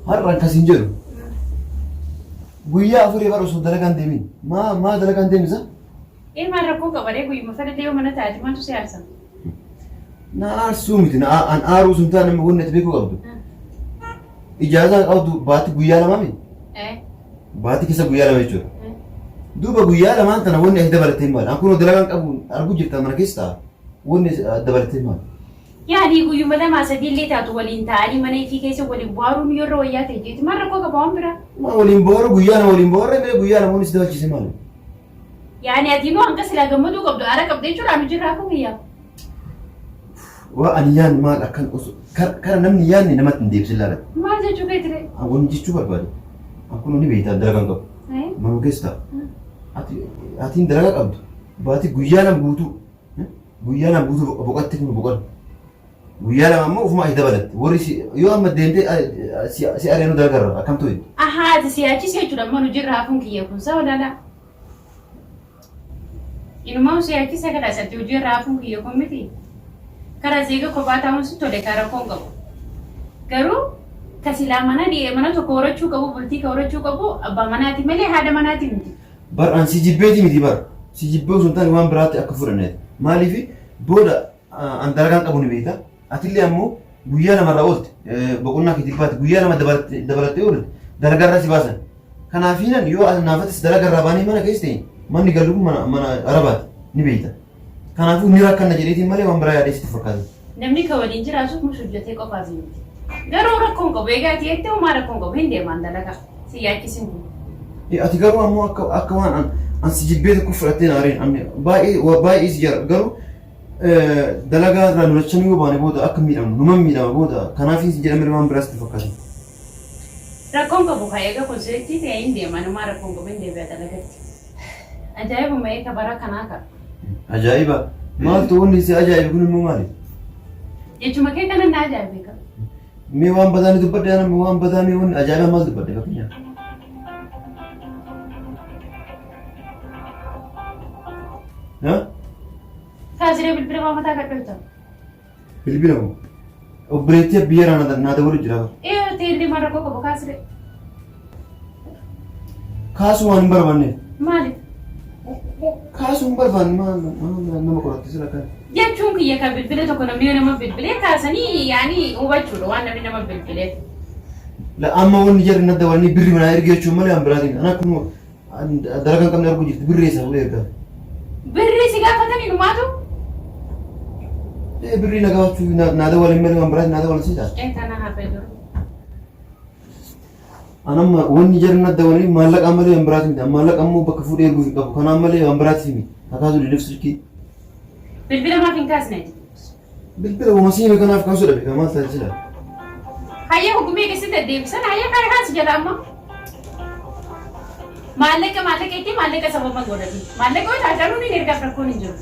har'a akkasiin jedhu guyyaa afurii bara osoo dalagaan deemin maa dalagaan deemisa? Maal rakkoo qabaree guyyuma fedhatee yoo mana taate maaltu si aarsa? Na aarsuu miti an aaruu sun taane nama wanni ati beekuu qabdu. Ijaazaa qabdu baati guyyaa lama miti? Baati keessa guyyaa lama jechuudha. Duuba guyyaa lamaan tana wanni ati dabalatee maali? An kunoo dalagaan qabu arguu jirta mana keessa ta'a. Wanni dabalatee maali? Yaani guyyuma lamaa sadiillee taatu waliin ta'anii mana ifii keessa waliin bohaaruun yeroo wayyaa ta'e jeeti maal rakkoo qaba waan biraa? Waliin bohaaru guyyaa lama waliin bohaarre mee guyyaa lama wanni si dabalchise maali? Yaani ati immoo hanga silaa gammaduu qabdu aara qabdee jechuudha nu jirraa kun biyyaa. Waa ani yaadni maal akkan osoo kara namni yaadni namatti hin deebisin laala. Maal jechuu beekire? Wanni jechuu barbaade. Akkuma ni beektaa dalagaan qabu. Mana keessa atiin dalagaa qabdu baati guyyaa lama guutuu boqotte kun boqotte. Guyyaa lama ammoo ufuma ati dabalatte warri yoo amma deemtee si areenu dalagarra akkam ta'e. Ati siyaachis jechuudha amma nu jirraa kun kiyya kun sawa lala. Inumaa siyaachis akka taasifate hojii irraa kun kiyya kun miti. Karaa seega kophaa ta'uun si tole karaa koon qabu. Garuu kasilaa mana tokko horachuu qabu bultii ka horachuu qabu abbaa manaati malee haadha manaati miti. An si jibbeeti miti si jibbee osoo hin taane waan biraatti akka fudhanneeti. Maaliif booda an dalagaan qabu ni beekta. Atillee ammoo guyyaa lamarraa oolte boqonnaa keetii baate guyyaa lama dabalattee oolte dalagarraa si baasan. Kanaafiinan yoo naafatis dalagarraa baanee mana keessa ta'e manni galu mana arabaati ni beekta. Kanaafuu ni rakkanna jedheetiin malee waan biraa yaadee sitti fakkaata. Namni ka waliin jiraatu mush hojjetee qofaaf miti. Garuu rakkoon qabu egaa ati jettee homaa rakkoon qabu hin deemaan dalagaa si yaachisin kun. Ati garuu ammoo akka waan an si jibbee tokko fudhattee naareen baay'ee si jara garuu dalagaa irraa nulachan yoo baane booda akka miidhamnu numan miidhama booda kanaafin si jedhamee waan biraas itti fakkaata. Rakkoon qabu kaa egaa kun sirriitti ta'ee hin deeman homaa rakkoon qabu hin deebi'a dalagatti. Ajaa'ibuma eega bara kanaa qaba. Ajaa'iba maaltu wanni si ajaa'ibe kun immoo maali? Jechuma kee kana na ajaa'ibe qaba. Mee waan badaa ni dubbadde ana waan badaa mee wanni ajaa'iba maal dubbadde fakkeenyaaf? Kaasiree bilbila maamataa kadhatu. Bilbila moo? Obboleettii biyya naa dabalu jira. Teelli maal rakkoo qabu kaasiree? Kaasuu waan hin barbaanne. Maali? Kaasuu hin barbaanne nama qoratte sira kan. Jechuun kiyya kan bilbila tokko namni nama bilbilee kaasanii yaani hubachuudha waan namni nama bilbilee. Amma wanni jarri na dabalanii birri manaa erga jechuun malee an biraatiin ana kun dalagaan qabne arguu jirti birri eessa fuudhee ergaa. Birri si gaafatanii dhumaatu? Birri na gaafachuu naa dabalin malee waan biraatiin naa dabalan siidha. Kana hafee jiru. Anamma wanni jarri na dabalanii maallaqa malee waan biraatiin maallaqa ammoo bakka fuudhee erguu hin qabu kanaan malee waan biraatiin himi akkaasu didif silkii. Bilbila maaf hin kaasneeti? Bilbila uumasii kanaaf kaasuu dhabe kan maal taate sila. Hayya hugumee keessatti deebisan hayya kana kaasi jedha amma. Maallaqa itti maallaqa sababa godhati. Maallaqa yoo taataanu ni ergaaf rakkoon hin jiru.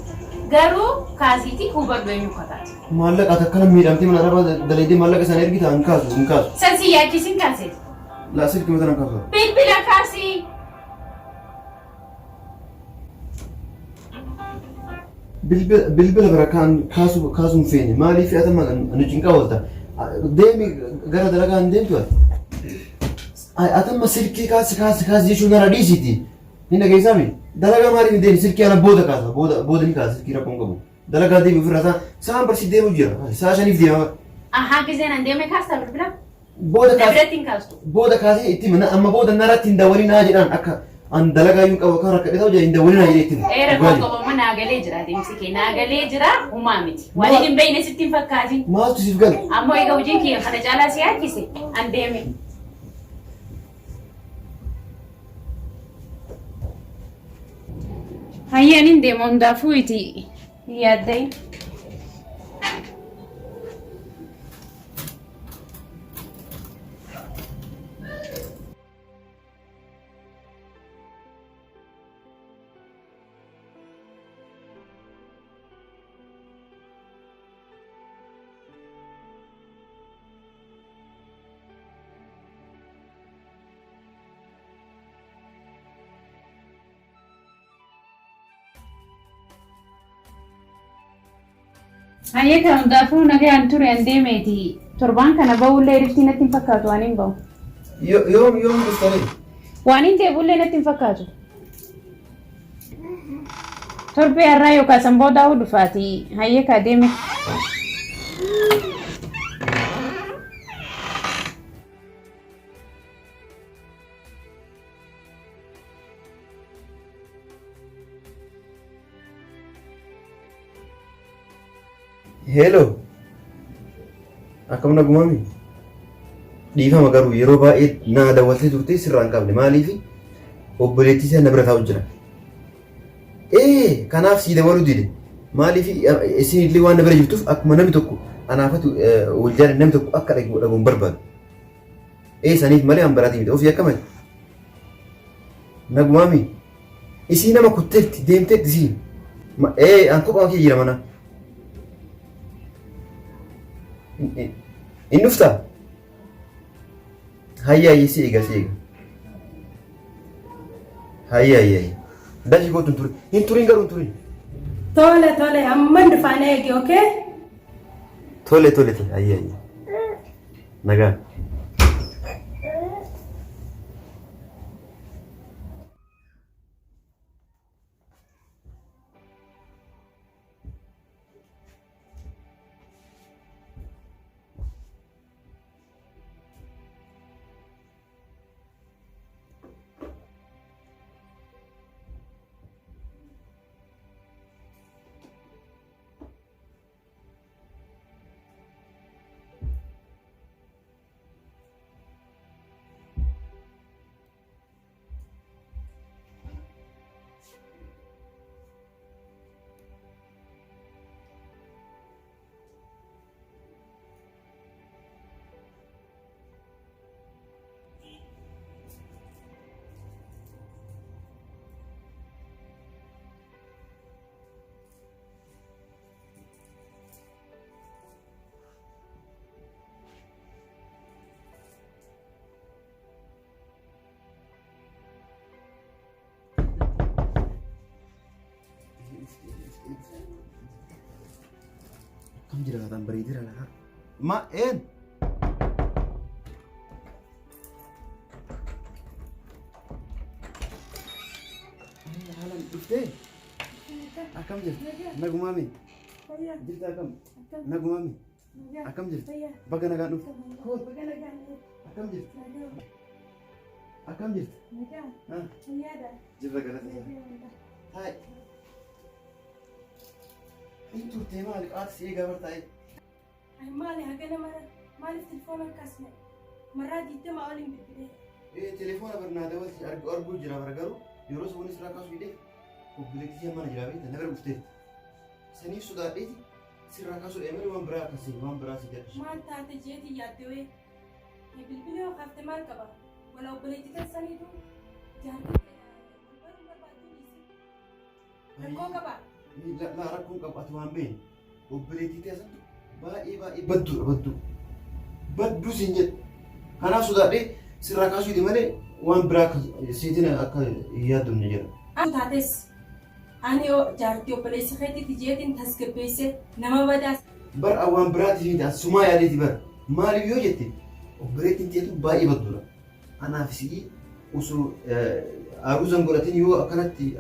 Garuu kaasiitii hubadhu eenyu kataati. Maallaqa akkana miidhamtee mana arabaa dalaydee maallaqa isaan ergitaa hin kaasu. Sansi yaachisin kaaseeti. Silkii mata nan kaasu. Bilbila kaasii. Bilbila bira kaasuun feene maaliif atama nu cinqaa oolta deemi gara dalagaa hin deemtu atama silkii kaasi jechuun gara dhiisiiti hin dhageessaami dalagaa maaliif hin deemi silkii ana booda kaasa booda ni kaasa silkii rakkoon qabu dalagaa deemi ofirraa sa'aan barsi deemu jira sa'a shaniif deema. Giseen an deeme kaasta bilbila? Booda kaasee itti mana amma booda naratti hin dawalinaa jedhaan akka an dalagaa yuun qabu kan rakka dhitaa'u jedhe hin dawalinaa jedhe itti. Rakkoon qabamu naagalee jira deemsi kee naagalee jira humaa miti. Waan hin beekne sitti hin fakkaatin. Maaltu siif gala? Ammoo egaa hojiin kiyya kana caalaa si yaaddise an deeme. Hayyaan hin deemu hundaafuu iti yaaddayin. Hayya kan hundaafuu nagaan ture an deemeeti torbaan kana ba'ullee riftii natti hin fakkaatu waan hin ba'u. Yoom dhuftanii? Waan hin deebullee natti hin fakkaatu. Torbee har'aa yookaan sanboo daawuu dhufaatii hayyee kaa deeme. Hello. Akkam nagumami? Dhiifama garuu yeroo baay'ee naa daawwattee turte sirraa hin qabne maaliif obboleettii isaa na bira taa'u jira. Kanaaf sii dabaluu dide maaliif isin illee waan na bira jirtuuf akkuma namni tokko anaafatu wal jaalladhe namni tokko akka dhaguun barbaadu. Saniif malee an baraati miti ofii akka malee. Nagumami isii nama kutteetti deemteetti siin. An kophaa kee jira mana. In dhuftaa? Hayya si eega. Hayya. Dashi gootu hin turin garuu hin turin. Tole amman dhufaan eegi okay? Tole hayya. Nagaan. Kam jiraatan bareedira lahaa. Ma'een. Haalaan dhuftee. Akkam jirta? Nagumaami. Jirta akkam? Nagumaami. Akkam jirta? Baga nagaan dhufte. Akkam jirta? Akkam jirta? Jirra galata. Hai. Itu tema lihat sih gambar tay. Ay mali hagana mali telefoon kasne. Marra ditte ma olin bibide. Telefoon barnaada wasi argu jira baragaru. Yoro suni sira kasu bide. Obbilekti mana jira bide nagar ufte. Sani sudah deti sira kasu emel wan bra kasi wan bra si jadi. Man ta te jeti yadewe. Ye bilbile o khafte mal kaba. Wala obbilekti kan sani tu. Jangan. Rakko kaba. La rakkoon qabatu waan beekne obboleettii keessattu baay'ee badduu siin jedhe kanaaf sodaadhee sirraa kaasuu malee waan biraa siitiin akka yaaddomne jedha. Taates ani jaartii obboleessi keetiitti jeetiin tasgabbeessee nama badaas. Bara waan biraatiif miti asumaa yaadeeti bara maaliif yoo jette obboleettiin teetu baay'ee badduudha. Anaaf si'ii osoo aruuzan godhatin yoo akkanatti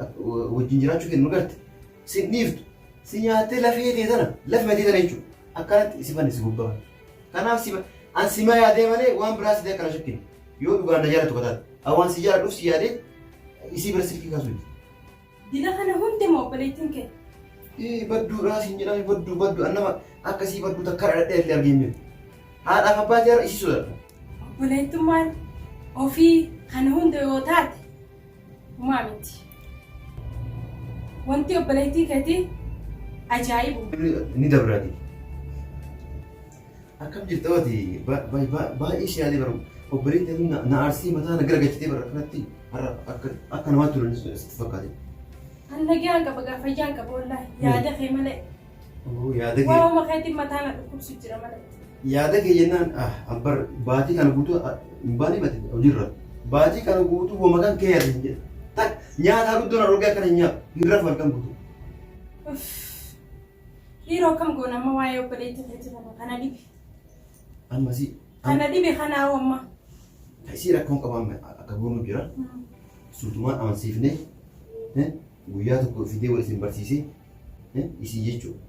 wajjin jiraachuu kennu garte. Siniftu si nyaatee lafee teetana lafee teetana jechuudha akkanatti si fanni si gubbaa kanaaf si an si ma yaadee malee waan biraa si ta'e akkana shakkin yoo dhugaan na jaalatu kataate awwaan si jaaladhuuf si yaadee isii bira silkii kaasuu dila kana hundi moo obboleettiin kee badduudhaa siin jedhame baddu annama akkasii badduu takka dhadhee illee arginu haadhaaf abbaatii har'a isii sodaadha. Obboleettummaan ofii kana hunda yoo taate humaa miti. Wanti obboleettii keetii ajaa'ibu. Ni dabraati. Akkam jirta wati baay'ee ishee yaadee baru obboleettiin na aarsii mataa na garagalchitee bara kanatti akka namaatti turan sitti fakkaate. An nagaan qaba gaafayyaan qaba wallaahi yaada kee malee. Yaada kee. Waanuma keetiin mataa na dhukkubsu jira malee. Yaada kee jennaan abbar baatii kana guutuu hin baane mate hojiirra baatii kana guutuu wama kan kee yaada hin jedhe. Nyaata guddoon argaa kana nyaata hin rafan kan guutuu. Dhiiroo kam goona amma waa'ee obboleettii keetii kana dhibe. Ammasii. Kana dhibe kana awwamma. Isii rakkoon qabaame akka goonu jira. Suutumaan amansiifnee guyyaa tokko fidee wal isin barsiisee isii jechuudha.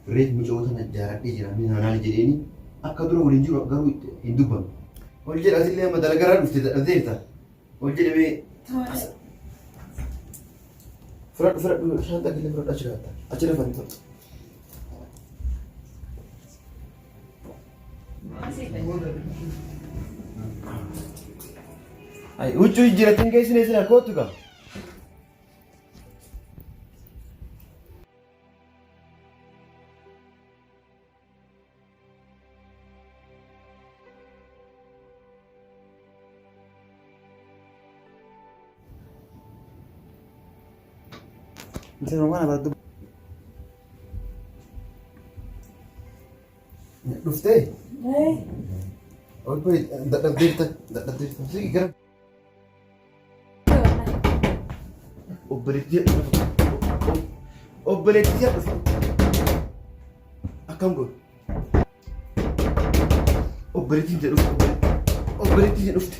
Reef mucoota na jaaladhee jira naannoo jedheeni akka dura waliin jiru garuu hin dubbannu. Ol jedha asillee amma dalagaraa dhufte dadhabdeerta. Ol jedhamee fudhadhu shaantaa killee fudhadhu achi laata. Achi lafa ni ta'u. Huccuu jijjiiratiin geessine sila kootu qaba. Bisa mana batu? Dhuftee? Ol bari dadhabdeerta sigi gara obboleettii dhufe akkam godhu obboleettiin dhufte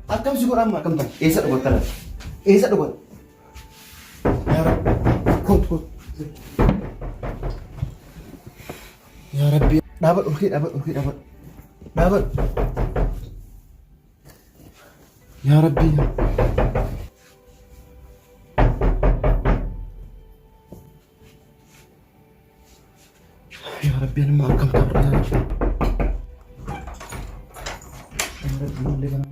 akkam si godha amma akkam ta'e eessa dhugattana eessa dhugatta yaa rabbi koot yaa rabbi dhaabat yaa rabbi yaa rabbi anuma akkam ta'e yaa rabbi malee kana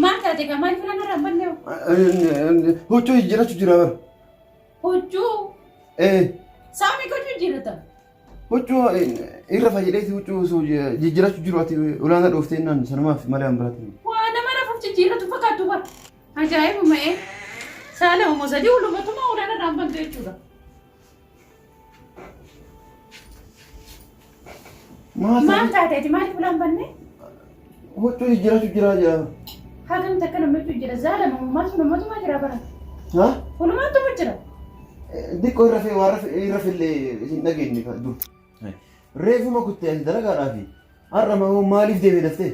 Maal taate kan maal filan irraa banne huccuu jijjiirachuu jira bara. Huccuu? Saami kan jijjiirata? Huccuu irra fayyadamti huccuu jijjiirachuu jiru ati olaanaa dhooftee naan sanumaaf malee an biraatti. Waa nama rafuuf jijjiiratu fakkaatu bara. Ajaa'iba ma'ee saala homo sadii ulumatuma olaanaa irraa bantu jechuudha. Maal taateeti maaliif ulaan banne? Huccuu jijjiirachuu jira jira. Hagam takka namatti jira zaala maaltu namatti jira bara. Walumaatu jira. Dikkoo irra fillee hin dhageenye dur. Reefuma kuttee asi dalagaadhaafi har'a maaliif deemee daftee?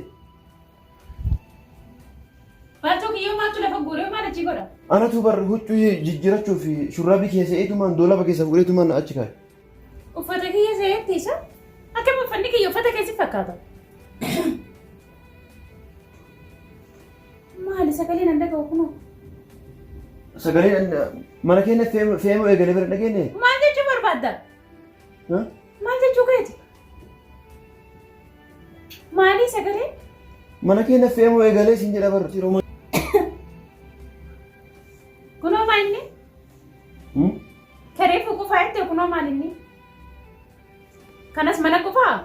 Baatoo kiyyoo maaltu lafa guuree maal achi godha? Anatu bar huccuu jijjiirachuuf shurraabii keessa eetumaan doolaba keessa fuudheetumaan achi kaa'e. Uffata kiyya seetti isa? Akkam uffanni kiyya uffata keessi fakkaata? Maali sagaleen an dhaga'u kunoo? Sagaleen mana keenya fe'amuu eegalee bira dhageenye? Maal jechuu barbaadda? Maal jechuu keeti? Maali sagaleen? Mana keenya fe'amuu eegalee siin jedha bara. Kunoo maal inni? Kareefu qufaa jettee kunoo maal inni? Kanas mana qufaa?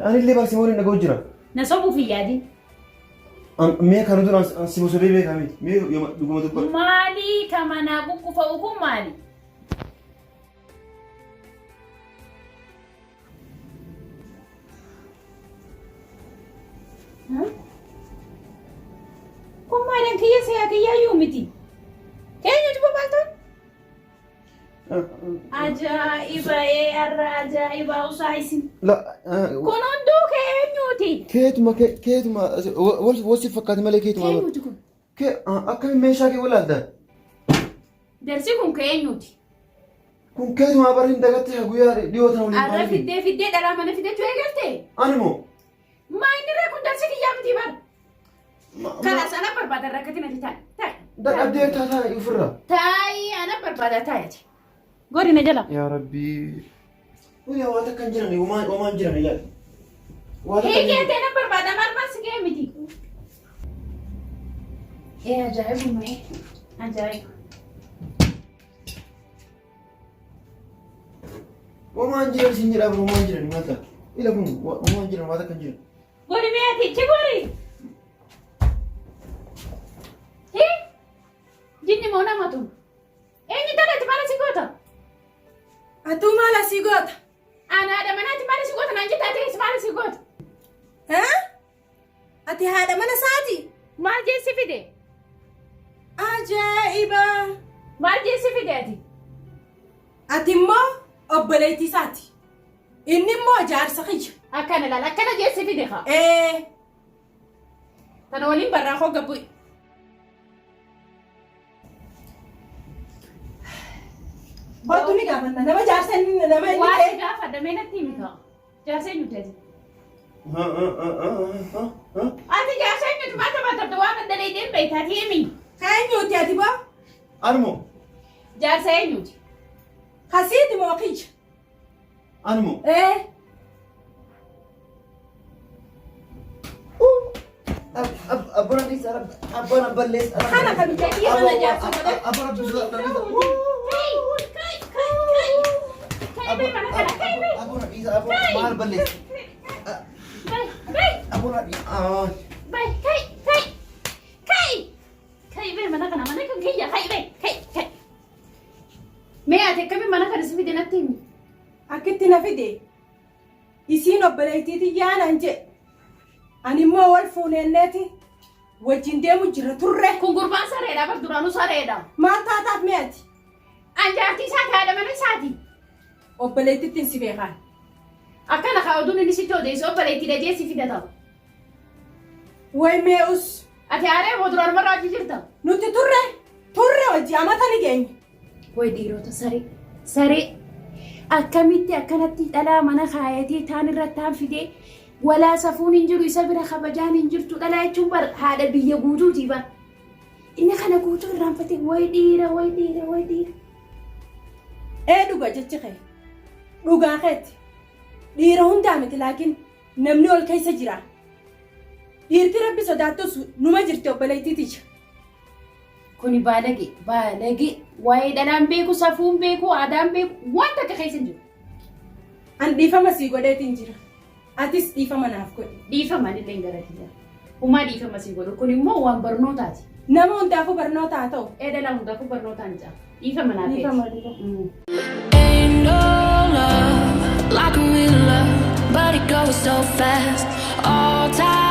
Anillee barsiimoon hin dhaga'u jira. Na sobuuf hin yaadin. Mee kan duraan si musobee beekamti. Mee dhuguma dubbatu. Maali ka manaa quqqufa'u kun maali? Kun maalan kiyya seeyaa kiyyaayyuu miti. Keenyatu babaaltan? Ajaa'iba har'a ajaa'iba usaa isin. Kun hunduu keenyuuti. Keetuma wasi fakkaate malee keetuma. Keenyuuti kun. Akkamiin meeshaa kee walaalta? Darsi kun keenyuuti. Kun keetuma bara hin dagatte guyyaa dhiyoo ta'u. Har'a fiddee dhalaa mana fiddachuu eegalte? Animoo. Maa inni ree kun darsi kiyyaa miti bara. Kana sana barbaada rakkati nati taa'e. Dadhabdee taataa ofirra. Taa'ii ana barbaada taa'eeti. Godina jala. Yaa Rabbii. Wani waa takka hin jiran homaan jiran ilaali. Hiikeetee na barbaada maal si ga'e miti. Ajaa'ibu mee ajaa'iba. Homaan jiran siin jedhaa homaan jiran maata. Ila kun homaan jiran waa takka hin jiran. Godi mee ati ichi gori. Jinni moo namatu? Eenyu talati maal si goota? Atuu maal asii goota? Ana haadha manaati maal si goota naan jettaa ta'es maal si goota? Ati haadha mana saati? Maal jeessi fide? Ajaa'iba! Maal jeessi fide ati? Ati immoo obboleettii isaati. Inni immoo jaarsa kiyya. Akkana laala akkana jeessi fide haa. Tana waliin barraa hoo gabbu'i. Baatu ni gaafanna nama jaarsa inni nama inni ta'e. Waa gaafadha mee natti himi ta'a. Jaarsa eenyu ta'e? Ati jaarsa eenyu mata mata waan adda deebiin beektaati himi. Eenyuuti ati baa? Anmo. Jaarsa eenyuuti? Kasiiti moo kiyya? Anmo. Abona bisa, abona balis. Kana kami jadi mana jaarsa mana? Abona bisa. Abona bisa, abona mahal balis. Abona Kai mana kana mana kan kiyya kai. Me ate kami mana kana sifi dinatti mi? Akkitti na fide. Isiin obboleettiiti yaanan jedhe. Ani immoo wal fuuneenneeti wajjin deemu jira turre. Kun gurbaan sareedha bar duraanuu sareedha. Maal taataaf mee ati? Anjaartii isaa taadha mana isaati. Obboleettittiin si beekaan. Akkana kaa oduun inni sitti odeessu obboleettii dhajee si fidata. Way mee'us. Ati aaree moo duraan marraa hojii jirta? Nuti turre hojii amata ni geenye. Way dhiirota saree. Akkamitti akkanatti dhalaa mana kaayatee taan irratti taan fidee walaa safuun hin jiru isa bira kabajaan hin jirtu dhalaa jechuun bar haadha biyya guutuuti bar. Inni kana guutuu irraanfatee way dhiira. Dhuga jechi kee. Dhugaa keetti. Dhiira hundaa miti laakiin namni ol keessa jira. Dhiirti rabbi sodaattus numa jirti obboleettiiticha. Kuni baalage waa'ee dhalaan beeku safuun beeku aadaan beeku wanta akka keessa hin jiru. An dhiifama sii godheetiin jira. Atis dhiifama naaf godhi. Dhiifama illee hin garatidha. Humaa dhiifama sii godhu kun immoo waan barnootaati. Nama hundaafuu barnoota haa ta'u. Dhala hundaafuu barnootaan jira. Dhiifama naaf Ain't no love like a real love, but it goes so fast all time.